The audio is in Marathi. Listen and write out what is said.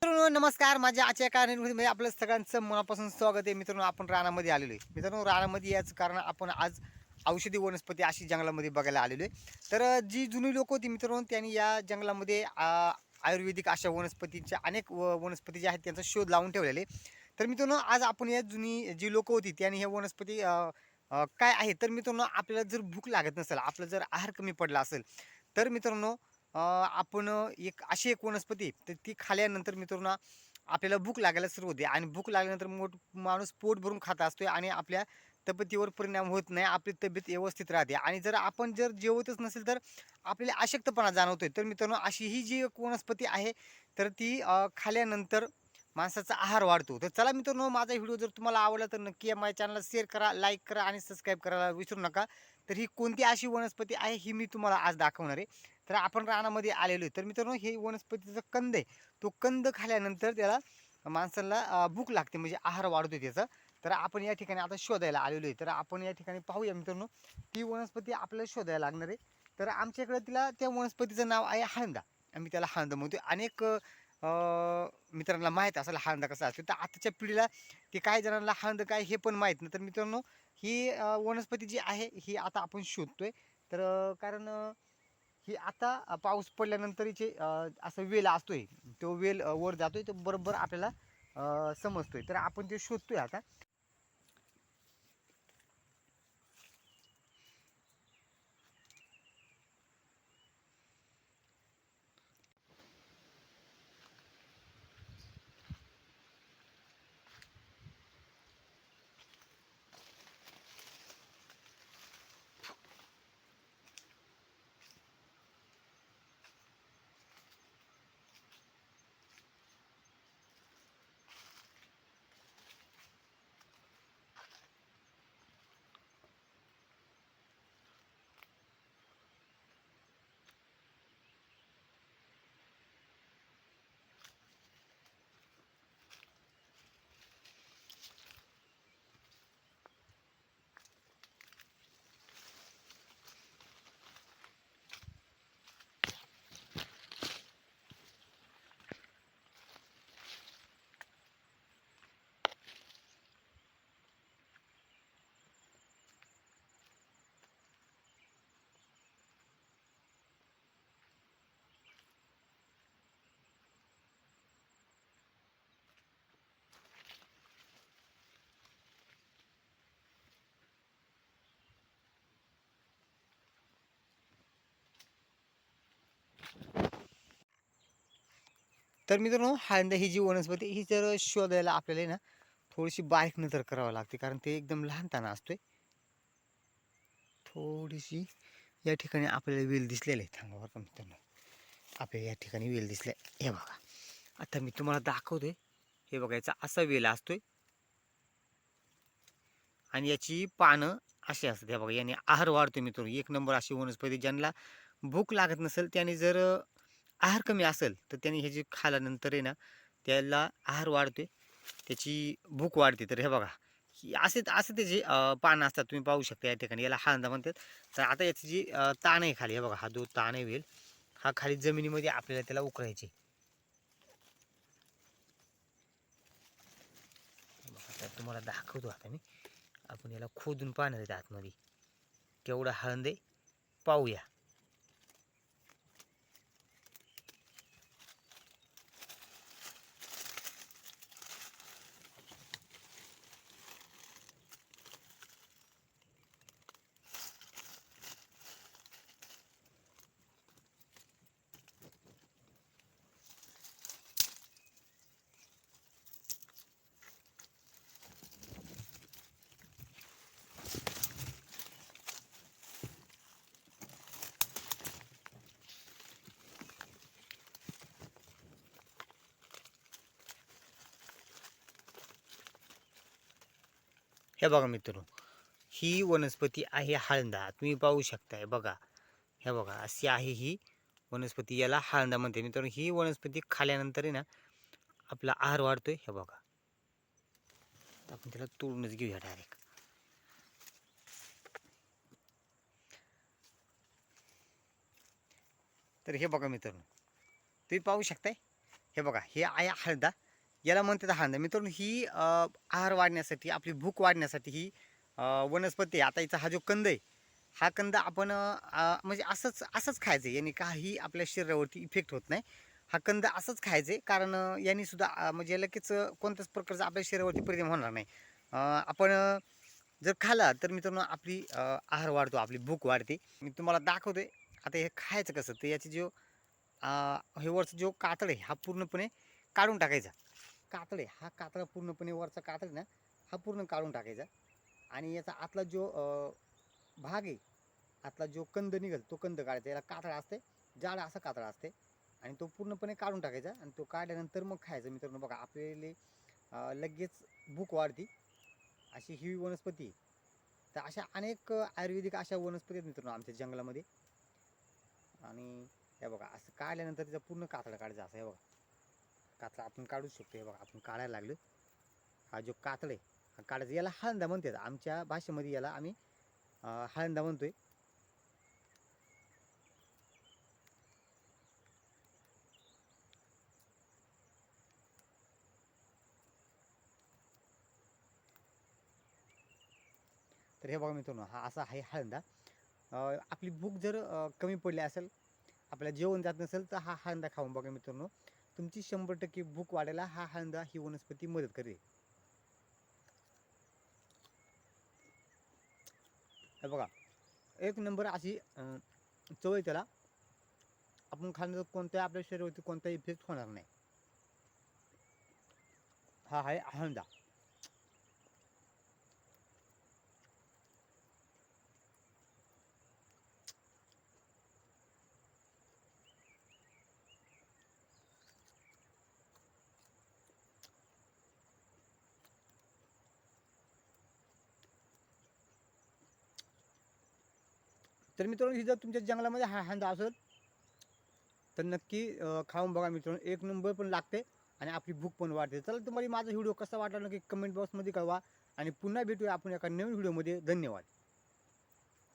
मित्रांनो नमस्कार. माझ्या आजच्या एका मध्ये आपलं सगळ्यांचं मनापासून स्वागत आहे. मित्रांनो आपण रानामध्ये आलेलो आहे. मित्रांनो रानामध्ये याचं कारण आपण आज औषधी वनस्पती अशी जंगलामध्ये बघायला आलेलो आहे. तर जी जुनी लोक होती मित्रांनो त्यांनी या जंगलामध्ये आयुर्वेदिक अशा वनस्पतींच्या अनेक वनस्पती ज्या आहेत त्यांचा शोध लावून ठेवलेले. तर मित्रांनो आज आपण या जुनी जी लोक होती त्यांनी ह्या वनस्पती काय आहे तर मित्रांनो आपल्याला जर भूक लागत नसेल, आपला जर आहार कमी पडला असेल, तर मित्रांनो आपण एक वनस्पती आहे, तर ती खाल्ल्यानंतर मित्रांनो आपल्याला भूक लागायला सुरू होते आणि भूक लागल्यानंतर माणूस पोट भरून खात असतोय आणि आपल्या तब्येतीवर परिणाम होत नाही. आपली तब्येत व्यवस्थित राहते आणि जर आपण जेवतच नसेल तर आपल्याला अशक्तपणा जाणवतोय. तर मित्रांनो अशी ही जी एक वनस्पती आहे, तर ती खाल्ल्यानंतर माणसाचा आहार वाढतो. तर चला मित्रांनो माझा व्हिडिओ जर तुम्हाला आवडला तर नक्की माझ्या चॅनलला शेअर करा, लाईक करा आणि सबस्क्राईब करायला विसरू नका. तर ही कोणती अशी वनस्पती आहे ही मी तुम्हाला आज दाखवणार आहे. तर आपण रानामध्ये आलेलो आहे. तर मित्रांनो हे वनस्पतीचा कंद आहे. तो कंद खाल्ल्यानंतर त्याला माणसाला भूक लागते म्हणजे आहार वाढतो त्याचा. तर आपण या ठिकाणी आता शोधायला आलेलो आहे. तर आपण या ठिकाणी पाहूया मित्रांनो, ती वनस्पती आपल्याला शोधायला लागणार आहे. तर आमच्या तिला त्या वनस्पतीचं नाव आहे हळंदा. आम्ही त्याला हळंदा म्हणतो. अनेक मित्रांना माहीत असेल हळंदा कसा असतो. तर आताच्या पिढीला ते काही जणांना हळंद काय हे पण माहीत नाही. तर मित्रांनो ही वनस्पती जी आहे ही आता आपण शोधतोय. तर कारण ही आता पाऊस पडल्यानंतर हिचे असा वेल असतोय. तो वेल वर जातोय तो बरोबर आपल्याला समजतोय. तर आपण ते शोधतोय आता. तर मित्रांनो हळद ही जी वनस्पती ही जर शोधायला आपल्याला आहे ना थोडीशी बारीक नजर करावी लागते कारण ते एकदम लहान ताना असतोय. थोडीशी या ठिकाणी आपल्याला वेल दिसलेले आहे. थांबा बरं का मित्रांनो, आपल्याला या ठिकाणी वेल दिसले. हे बघा, आता मी तुम्हाला दाखवतोय. हे बघा याचा असा वेल असतोय आणि याची पानं अशी असतात. हे बघा याने आहार वाढतो मित्रांनो. एक नंबर अशी वनस्पती ज्यांना भूक लागत नसेल त्याने जर आहार कमी असेल तर त्याने हे जे खाल्यानंतर आहे ना त्याला आहार वाढते, त्याची भूक वाढते. तर हे बघा असे असे त्याचे पानं असतात, तुम्ही पाहू शकता या ठिकाणी याला हांदा म्हणतात. तर आता याची जी ताण आहे खाली, हे बघा हा जो ताण आहे वेल, हा खाली जमिनीमध्ये आपल्याला त्याला उकरायचे. बघा तर तुम्हाला दाखवतो आता मी. आपण याला खोदून पाहणार आहे आतमध्ये केवढा हळद आहे पाहूया. हे बघा मित्रांनो, ही वनस्पती आहे हळदा. तुम्ही पाहू शकताय बघा. हे बघा अशी आहे ही वनस्पती, याला हळदा म्हणते मित्रांनो. ही वनस्पती खाल्यानंतर आहे ना आपला आहार वाढतोय. हे बघा आपण त्याला तोडूनच घेऊया डायरेक्ट. तर हे बघा मित्रांनो, तुम्ही पाहू शकताय. हे बघा, हे आहे हळदा, याला म्हणतात हळदा. मित्रांनो ही आहार वाढण्यासाठी, आपली भूक वाढण्यासाठी ही वनस्पती आहे. आता हिचा हा जो कंद आहे, हा कंद आपण म्हणजे असंच असंच खायचं आहे. याने काही आपल्या शरीरावरती इफेक्ट होत नाही. हा कंद असंच खायचं आहे, कारण याने सुद्धा म्हणजे लगेच कोणत्याच प्रकारचा आपल्या शरीरावरती परिणाम होणार नाही. आपण जर खाल्ला तर मित्रांनो आपली आहार वाढतो, आपली भूक वाढते. मी तुम्हाला दाखवतोय. आता हे खायचं कसं, तर याची जो हे वरचा जो कातड आहे हा पूर्णपणे काढून टाकायचा. कातड आहे, हा कातडा पूर्णपणे वरचा कातड आहे ना, हा पूर्ण काढून टाकायचा. आणि याचा आतला जो भाग आहे, आतला जो कंद निघेल तो कंद काढायचा. याला कातडा असते, जाड असा कातडा असते, आणि तो पूर्णपणे काढून टाकायचा. आणि तो काढल्यानंतर मग खायचं. मित्रांनो बघा, आपल्याला लगेच भूक वाढती, अशी ही वनस्पती आहे. तर अशा अनेक आयुर्वेदिक अशा वनस्पती आहेत मित्रांनो आमच्या जंगलामध्ये. आणि हे बघा, असं काढल्यानंतर त्याचा पूर्ण कातडा काढायचा. असं हे बघा, कातडा आपण काढू शकतो. हे बघा, आपण काढायला लागलो. हा जो कातड आहे हा काढायचा. याला हळंदा म्हणतात आमच्या भाषेमध्ये, याला आम्ही हळंदा म्हणतोय. तर हे बघा मित्रांनो, हा असा आहे हळंदा. आपली भूक जर कमी पडली असेल, आपल्याला जेवण जात नसेल, तर हा हळंदा खाऊन बघा मित्रांनो, तुमची 100% भूक वाढायला हा हळंदा ही वनस्पती मदत करेल. हे बघा, एक नंबर अशी चव आहे त्याला. आपण खाल्लं तर कोणत्या आपल्या शरीरावरती कोणता इफेक्ट होणार नाही. हा आहे हळंदा. तर मित्रांनो, ही जर तुमच्या जंगलामध्ये हा हळंदा असेल तर नक्की खाऊन बघा मित्रांनो, एक नंबर पण लागते आणि आपली भूक पण वाढते. चला, तुम्हाला माझा व्हिडिओ कसा वाटला नक्की कमेंट बॉक्समध्ये कळवा, आणि पुन्हा भेटूया आपण एका नवीन व्हिडिओमध्ये. धन्यवाद.